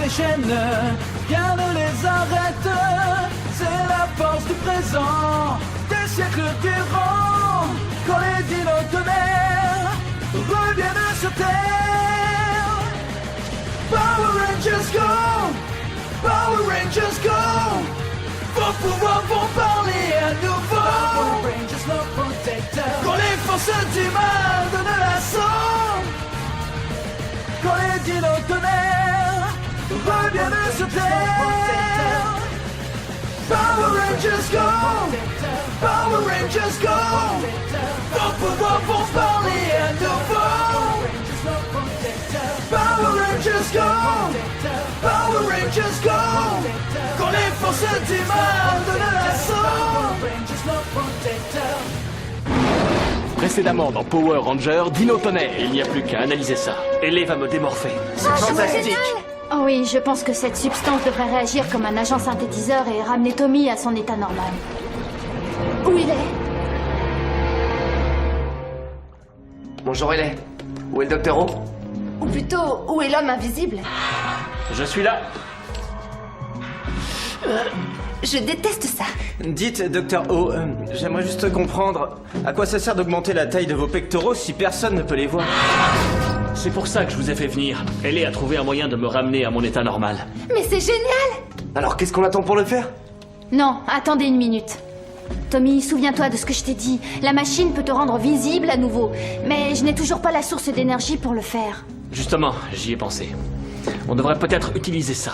déchaîne, rien ne les arrête. C'est la force du présent, des siècles durant. Quand les dinos tonnerres reviennent sur Terre. Power Rangers go, Power Rangers go. Vos pouvoirs vont parler à nouveau. Power Rangers, nos protecteurs. Quand les forces du mal donnent l'assaut. Quand les dinos tonnerres reviennent sur Terre. Power Rangers go, Power Rangers go. Vos pouvoirs vont parler à nouveau. Power Rangers go, Power Rangers go. Quand les forces du mal donnent l'assaut. Précédemment dans Power Ranger, Dino Tonnerre. Il n'y a plus qu'à analyser ça. Ellie va me démorpher. Fantastique. Oh oui, je pense que cette substance devrait réagir comme un agent synthétiseur et ramener Tommy à son état normal. Où il est? Bonjour Ellie. Où est le Docteur O? Ou plutôt, où est l'homme invisible? Je suis là. Je déteste ça. Dites, Docteur O, j'aimerais juste comprendre à quoi ça sert d'augmenter la taille de vos pectoraux si personne ne peut les voir. C'est pour ça que je vous ai fait venir. Ellie a trouvé un moyen de me ramener à mon état normal. Mais c'est génial! Alors qu'est-ce qu'on attend pour le faire? Non, attendez une minute. Tommy, souviens-toi de ce que je t'ai dit. La machine peut te rendre visible à nouveau. Mais je n'ai toujours pas la source d'énergie pour le faire. Justement, j'y ai pensé. On devrait peut-être utiliser ça.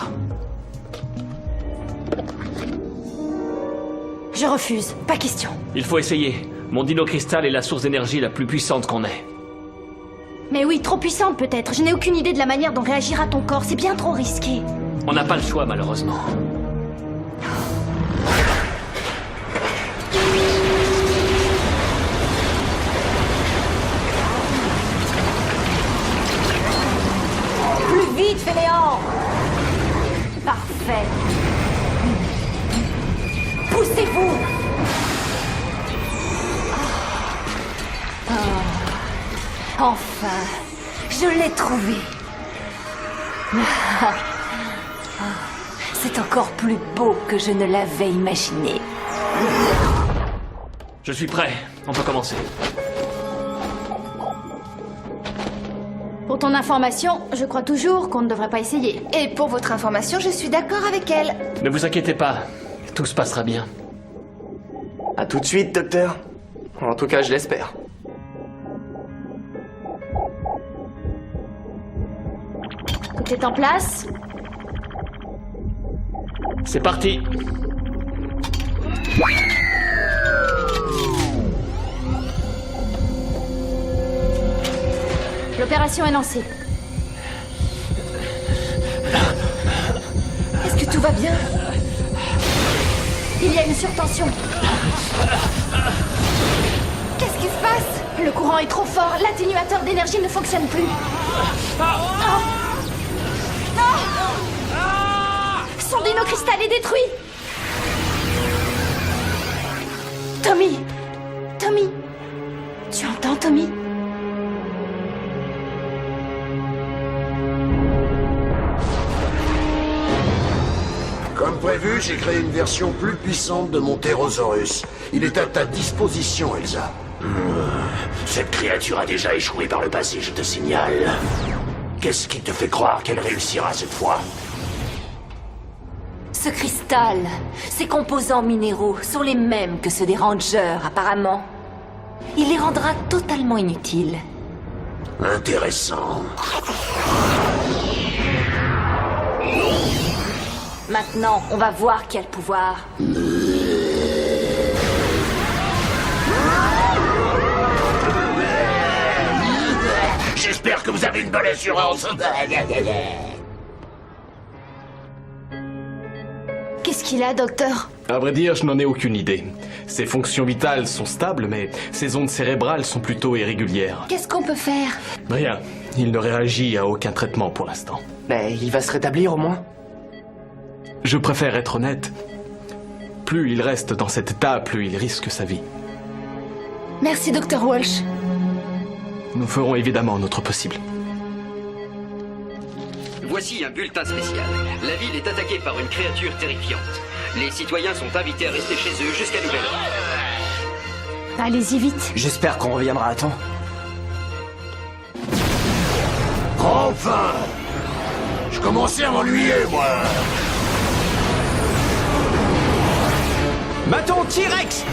Je refuse, pas question. Il faut essayer. Mon dino cristal est la source d'énergie la plus puissante qu'on ait. Mais oui, trop puissante peut-être. Je n'ai aucune idée de la manière dont réagira ton corps. C'est bien trop risqué. On n'a pas le choix, malheureusement. Plus vite, fainéant! Parfait. Poussez-vous! Enfin, je l'ai trouvé. C'est encore plus beau que je ne l'avais imaginé. Je suis prêt. On peut commencer. Pour ton information, je crois toujours qu'on ne devrait pas essayer. Et pour votre information, je suis d'accord avec elle. Ne vous inquiétez pas. Tout se passera bien. À tout de suite, Docteur. En tout cas, je l'espère. Tout est en place. C'est parti. L'opération est lancée. Est-ce que tout va bien? Il y a une surtension. Qu'est-ce qui se passe? Le courant est trop fort. L'atténuateur d'énergie ne fonctionne plus. Son dino cristal est détruit. Tommy! Tommy! Tu entends, Tommy? Comme prévu, j'ai créé une version plus puissante de mon Pterosaurus. Il est à ta disposition, Elsa. Cette créature a déjà échoué par le passé, je te signale. Qu'est-ce qui te fait croire qu'elle réussira cette fois? Ce cristal, ses composants minéraux sont les mêmes que ceux des Rangers, apparemment. Il les rendra totalement inutiles. Intéressant. Maintenant, on va voir qui a le pouvoir. J'espère que vous avez une bonne assurance. Qu'est-ce qu'il a, docteur? À vrai dire, je n'en ai aucune idée. Ses fonctions vitales sont stables, mais ses ondes cérébrales sont plutôt irrégulières. Qu'est-ce qu'on peut faire? Rien. Il ne réagit à aucun traitement pour l'instant. Mais il va se rétablir au moins? Je préfère être honnête. Plus il reste dans cet état, plus il risque sa vie. Merci, Dr. Walsh. Nous ferons évidemment notre possible. Voici un bulletin spécial. La ville est attaquée par une créature terrifiante. Les citoyens sont invités à rester chez eux jusqu'à nouvel ordre. Allez-y vite. J'espère qu'on reviendra à temps. Enfin! Je commençais à m'ennuyer, moi! Bâton T-Rex!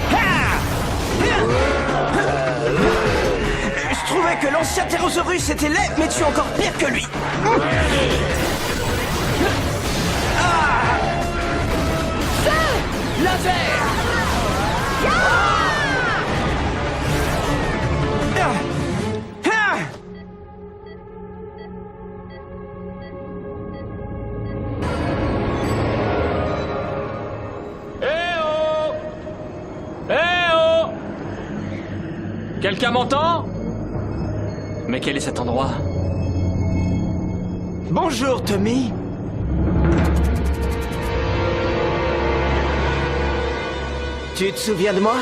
Je trouvais que l'ancien Tyrannosaurus était laid, mais tu es encore pire que lui. Quelqu'un m'entend? Mais quel est cet endroit? Bonjour, Tommy. Tu te souviens de moi?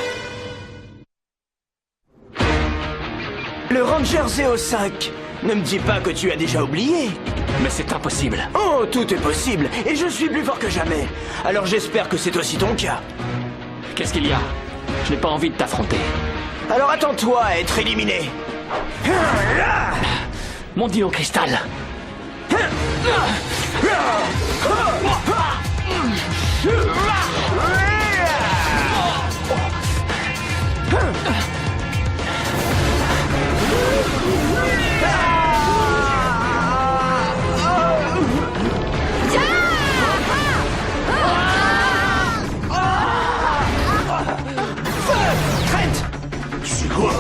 Le Ranger Zeo 5. Ne me dis pas que tu as déjà oublié. Mais c'est impossible. Oh, tout est possible, et je suis plus fort que jamais. Alors j'espère que c'est aussi ton cas. Qu'est-ce qu'il y a? Je n'ai pas envie de t'affronter. Alors attends-toi à être éliminé. Mon dino cristal. C'est quoi?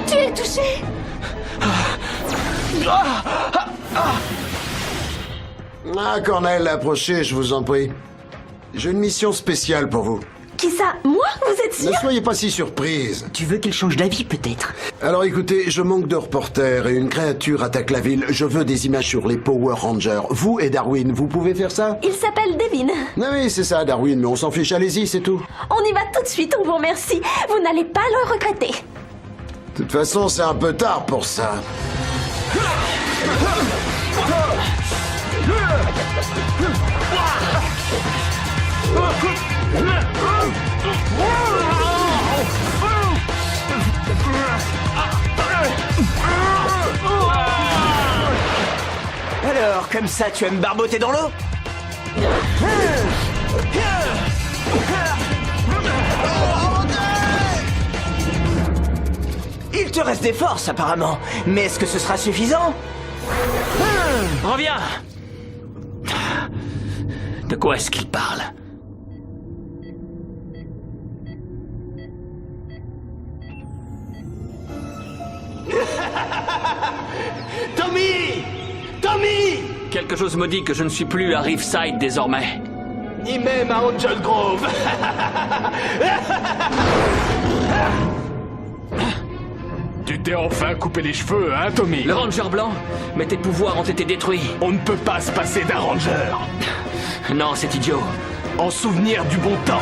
Tu es touché. Ah, Cornell, approchez, je vous en prie. J'ai une mission spéciale pour vous. Qui ça? Moi? Vous êtes Ne sûr? soyez pas si surprise. Tu veux qu'il change d'avis, peut-être? Alors écoutez, je manque de reporters et une créature attaque la ville. Je veux des images sur les Power Rangers. Vous et Darwin, vous pouvez faire ça? Il s'appelle Devin. Ah oui, c'est ça, Darwin, mais on s'en fiche, allez-y, c'est tout. On y va tout de suite, on vous remercie. Vous n'allez pas le regretter. De toute façon, c'est un peu tard pour ça. Alors, comme ça, tu aimes barboter dans l'eau? Il te reste des forces, apparemment. Mais est-ce que ce sera suffisant? Reviens! De quoi est-ce qu'il parle? Tommy! Tommy! Quelque chose me dit que je ne suis plus à Riverside désormais. Ni même à Angel Grove. Tu t'es enfin coupé les cheveux, hein, Tommy? Le Ranger blanc? Mais tes pouvoirs ont été détruits. On ne peut pas se passer d'un Ranger. Non, c'est idiot. En souvenir du bon temps.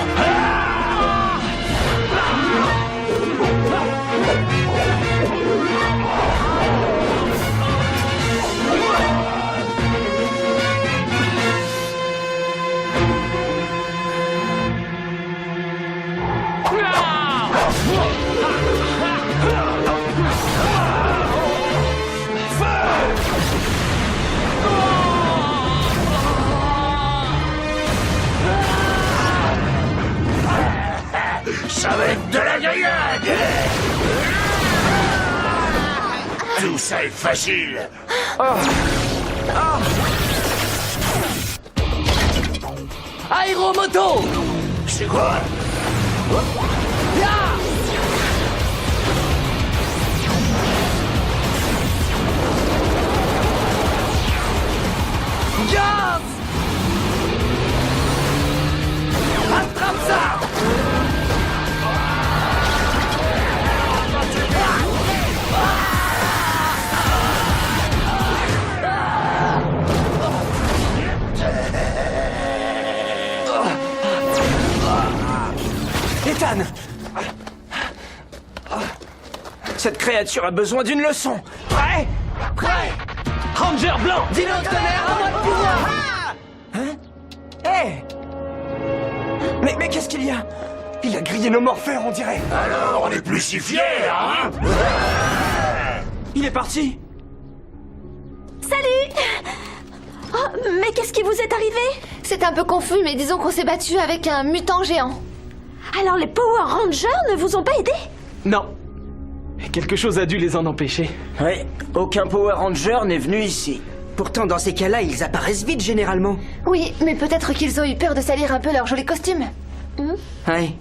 Ça va être de la grillade! Tout ça est facile! Aéromoto! C'est quoi? Gaz! Attrape ça! Cette créature a besoin d'une leçon. Prêt? Prêt? Ranger blanc! Dino tonnerre, à moi de pouvoir! Hein? Hé! Mais qu'est-ce qu'il y a? Il a grillé nos morpheurs, on dirait. Alors, on n'est plus si fiers, hein? Il est parti. Salut! Oh, mais qu'est-ce qui vous est arrivé? C'est un peu confus, mais disons qu'on s'est battu avec un mutant géant. Alors les Power Rangers ne vous ont pas aidé? Non. Quelque chose a dû les en empêcher. Ouais, aucun Power Ranger n'est venu ici. Pourtant, dans ces cas-là, ils apparaissent vite, généralement. Oui, mais peut-être qu'ils ont eu peur de salir un peu leur joli costume. Ouais.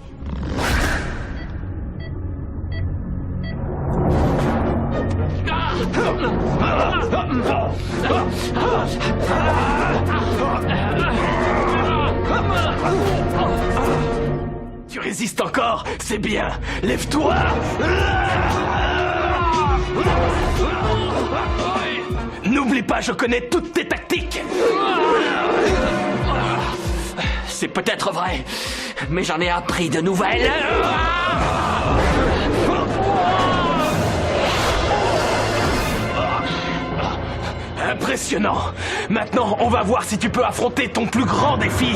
Tu résistes encore, c'est bien. Lève-toi. N'oublie pas, je connais toutes tes tactiques. C'est peut-être vrai, mais j'en ai appris de nouvelles. Impressionnant. Maintenant, on va voir si tu peux affronter ton plus grand défi.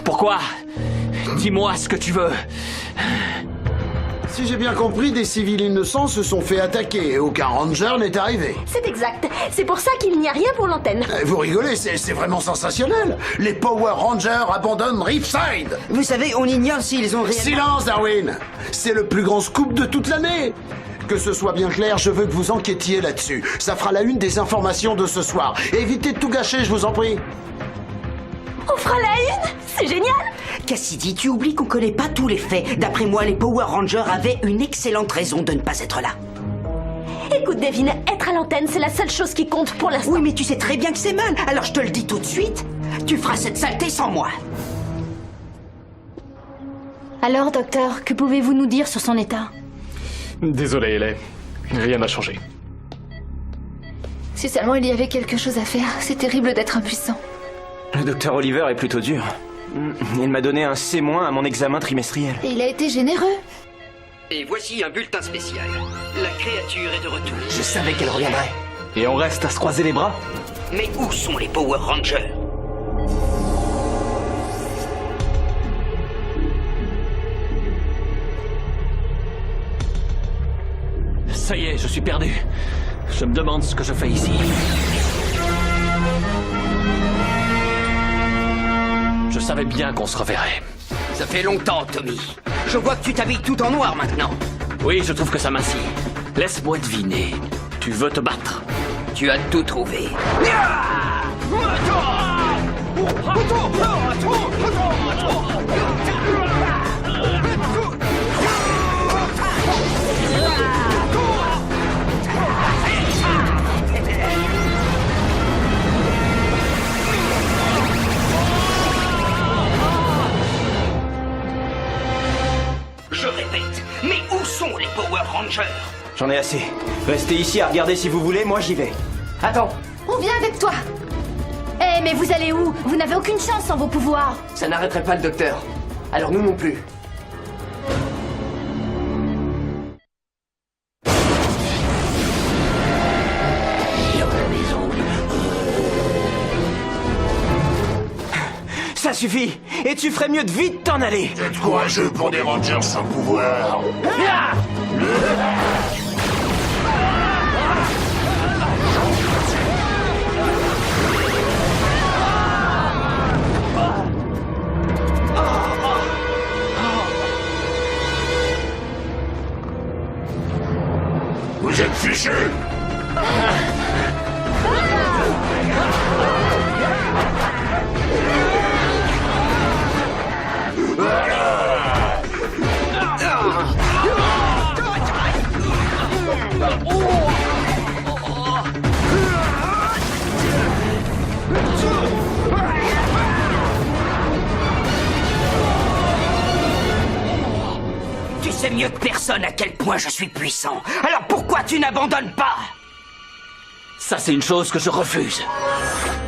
Pourquoi? Dis-moi ce que tu veux. Si j'ai bien compris, des civils innocents se sont fait attaquer et aucun ranger n'est arrivé. C'est exact. C'est pour ça qu'il n'y a rien pour l'antenne. Vous rigolez, c'est vraiment sensationnel. Les Power Rangers abandonnent Ripside. Vous savez, on ignore s'ils ont réellement... Silence, Darwin. C'est le plus grand scoop de toute l'année. Que ce soit bien clair, je veux que vous enquêtiez là-dessus. Ça fera la une des informations de ce soir. Évitez de tout gâcher, je vous en prie. On fera la une? C'est génial! Cassidy, tu oublies qu'on connaît pas tous les faits. D'après moi, les Power Rangers avaient une excellente raison de ne pas être là. Écoute, Devin, être à l'antenne, c'est la seule chose qui compte pour l'instant. Oui, mais tu sais très bien que c'est mal. Alors je te le dis tout de suite. Tu feras cette saleté sans moi. Alors, docteur, que pouvez-vous nous dire sur son état? Désolé, Ellie. Rien n'a changé. Si seulement il y avait quelque chose à faire, c'est terrible d'être impuissant. Le docteur Oliver est plutôt dur. Il m'a donné un C- à mon examen trimestriel. Et il a été généreux. Et voici un bulletin spécial. La créature est de retour. Je savais qu'elle reviendrait. Et on reste à se croiser les bras? Mais où sont les Power Rangers? Ça y est, je suis perdu. Je me demande ce que je fais ici. Je savais bien qu'on se reverrait. Ça fait longtemps, Tommy. Je vois que tu t'habilles tout en noir maintenant. Oui, je trouve que ça m'incite. Laisse-moi deviner. Tu veux te battre? Tu as tout trouvé. Je répète, mais où sont les Power Rangers? J'en ai assez. Restez ici à regarder si vous voulez, moi j'y vais. Attends. On vient avec toi. Eh, mais vous allez où? Vous n'avez aucune chance sans vos pouvoirs. Ça n'arrêterait pas le docteur. Alors nous non plus. Ça suffit. Et tu ferais mieux de vite t'en aller. Vous êtes courageux pour des Rangers sans pouvoir. Vous êtes fichus. Tu sais mieux que personne à quel point je suis puissant. Alors pourquoi tu n'abandonnes pas? Ça, c'est une chose que je refuse.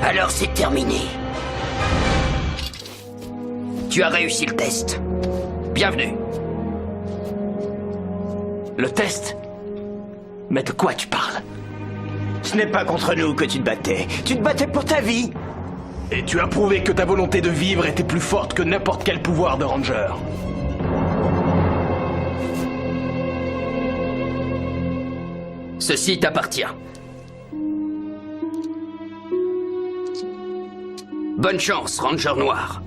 Alors c'est terminé. Tu as réussi le test. Bienvenue. Le test? Mais de quoi tu parles? Ce n'est pas contre nous que tu te battais. Tu te battais pour ta vie. Et tu as prouvé que ta volonté de vivre était plus forte que n'importe quel pouvoir de ranger. Ceci t'appartient. Bonne chance, Ranger Noir.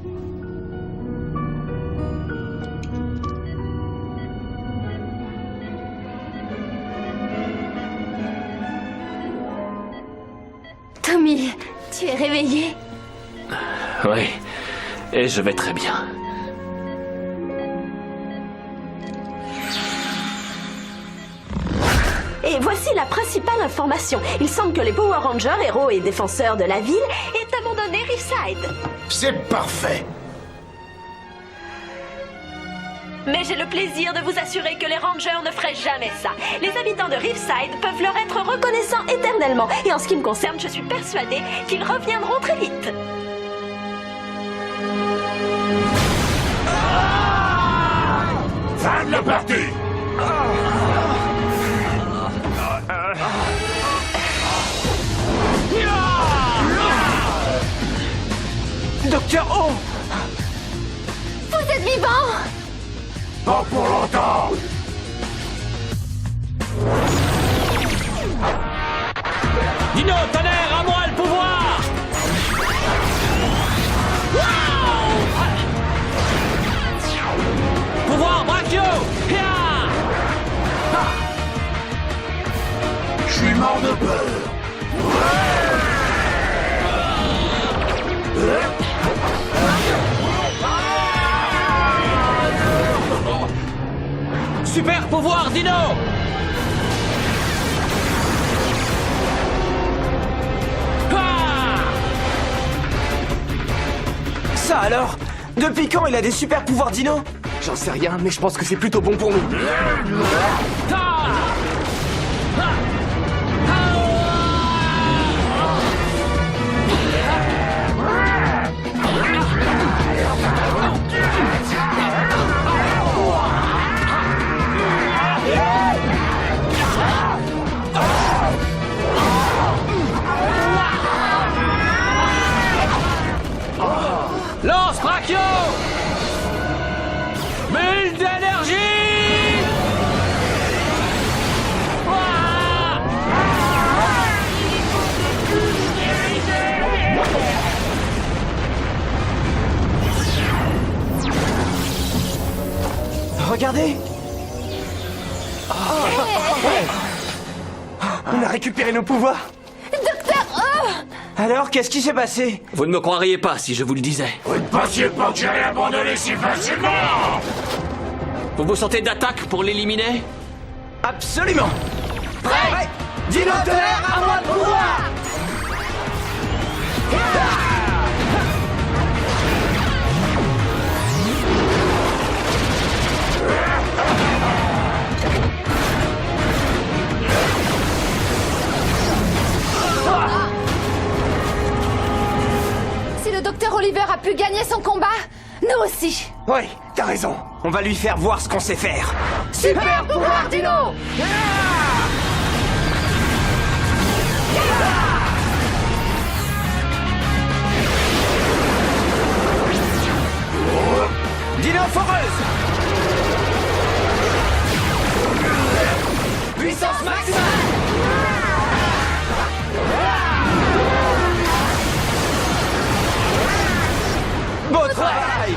Tommy, tu es réveillé? Oui, et je vais très bien. Et voici la principale information. Il semble que les Power Rangers, héros et défenseurs de la ville, aient abandonné Riftside. C'est parfait. Mais j'ai le plaisir de vous assurer que les Rangers ne feraient jamais ça. Les habitants de Riftside peuvent leur être reconnaissants éternellement. Et en ce qui me concerne, je suis persuadée qu'ils reviendront très vite. Fin de la partie. Docteur O! Vous êtes vivant? Pas pour longtemps. Dino, tonnerre, à moi le pouvoir! Pouvoir brachio! Je suis mort de peur. Super pouvoir, Dino! Ça alors? Depuis quand il a des super pouvoirs Dino? J'en sais rien, mais je pense que c'est plutôt bon pour nous. Lance brachio! Bulle d'énergie! Regardez! On a récupéré nos pouvoirs! Docteur O! Alors, qu'est-ce qui s'est passé? Vous ne me croiriez pas si je vous le disais. Vous ne pensiez pas que j'allais abandonner si facilement. Vous vous sentez d'attaque pour l'éliminer? Absolument! Prêt! Dino tonnerre, à moi de pouvoir! Si le docteur Oliver a pu gagner son combat, nous aussi. Oui, t'as raison. On va lui faire voir ce qu'on sait faire. Super pouvoir Dino! Dino foreuse! Puissance maximale! Beau travail!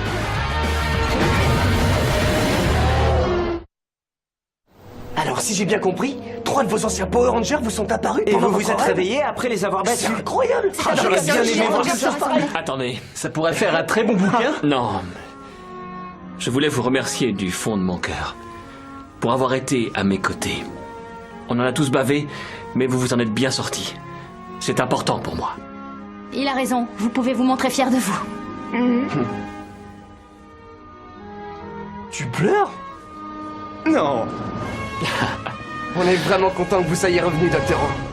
Alors, si j'ai bien compris, 3 de vos anciens Power Rangers vous sont apparus et vous vous êtes réveillés après les avoir battus. C'est incroyable! J'aurais bien aimé voir quelque chose pareil. Attendez. Ça pourrait faire un très bon bouquin. Non. Je voulais vous remercier du fond de mon cœur pour avoir été à mes côtés. On en a tous bavé, mais vous vous en êtes bien sortis. C'est important pour moi. Il a raison, vous pouvez vous montrer fier de vous. Tu pleures? Non. On est vraiment content que vous soyez revenu, Docteur O.